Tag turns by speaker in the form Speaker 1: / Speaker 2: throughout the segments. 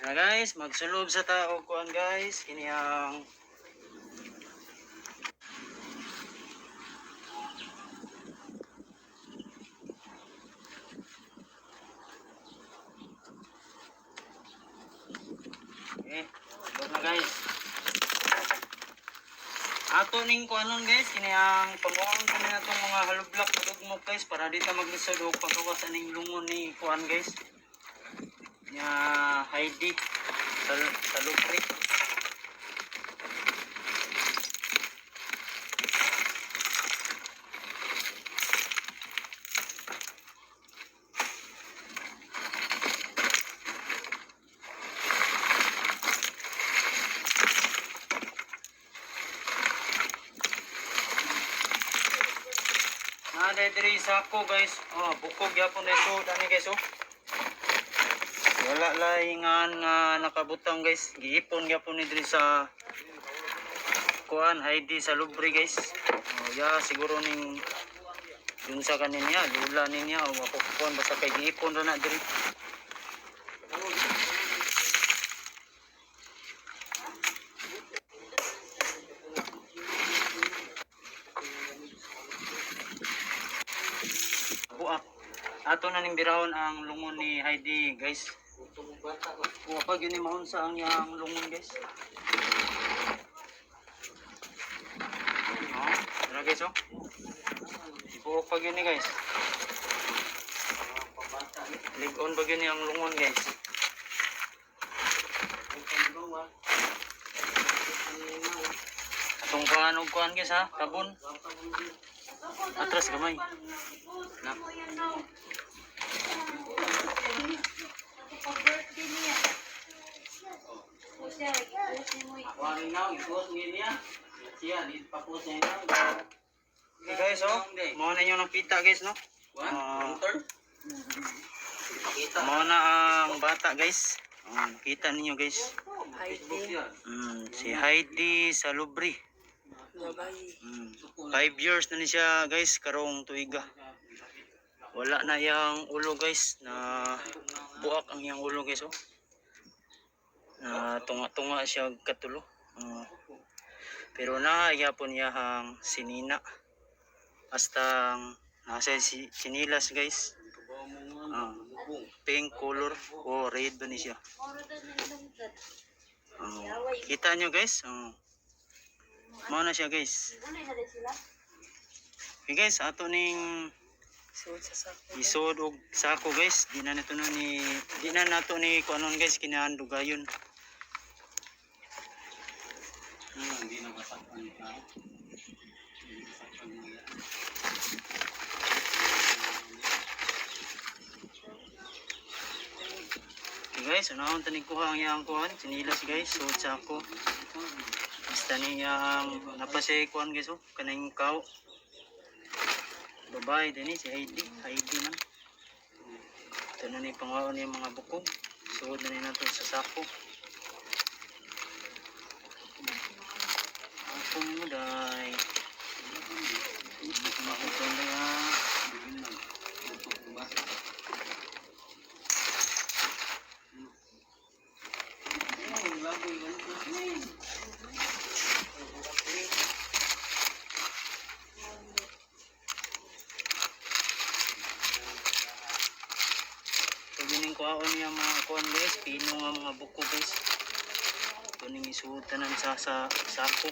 Speaker 1: Guys, magsulog sa tao kuan guys, kini ang sulog na guys. Ato ning kuanon guys, kini ang pamuang kani natong mga haloblak dugmok guys para di ta maglisod og pagkawasan ning lungon ni kuan guys. Nya Heidi sa lupri. Diri sako guys. Bukog gyapon dito ani guys oh. Wala laingan nga nakabutang guys. Giipon gyapon ni diri sa kuan Heidi sa lubri guys. Ya siguro ning yun sa kaninya, lula ninya o ako kuan basta kay giipon ra na diri. Ato na ning birahon ang lungon ni Heidi guys. Kuha pa gyud ni maunsa ang yang lungon guys. Tara guys oh. Kuha pa gyud ni guys. Ligon pa gyud ni ang lungon guys. Atong panog kuan guys ha, tabon. Atras gamay. Na. Okay guys oh, mau na yung nakita guys no. Mau na ang bata guys. Nakita ninyo guys. Si Heidi sa lubri. 5 years na ni siya guys karong tuiga. Wala na yang ulo guys, na buak ang yang ulo guys oh. Na tunga-tunga siya katulo. Pero naayapon niya ang sinina. Hasta nasa sinilas guys. Pink color o red ba ni siya. Kita nyo guys. Mao na siya guys. Okay guys, ato ning isod og sako guys. Di na nato ni kuanon guys kinaandugayon. Hindi na masaktan ka. Okay guys, unahon tanig kuha ang iyang kuhan, sinilas guys, so sako. Basta niya napasay kuhan guys oh, kanang kaw. Babae din si Heidi man. Ito na ni pangwaon niya mga bukog. Suod na ni nato sa sako. Ako mo day. Makukon na yan. Gining kuhaon niya mga kuhan guys, pino nga mga buko guys. Ito ning isuod tanan sa sako.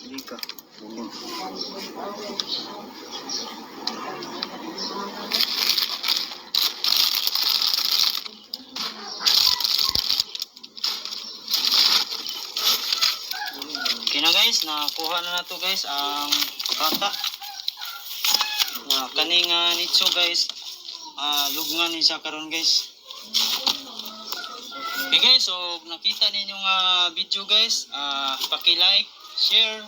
Speaker 1: Dika. Okay na guys, nakuha na nato guys ang bata. Kaning nitso guys, lugngan ni siya karon guys. Okay guys, so nakita ninyo nga video guys, paki-like, share,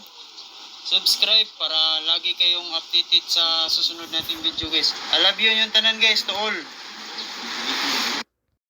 Speaker 1: subscribe para lagi kayong updated sa susunod nating video guys. I love you yung tanan guys, to all.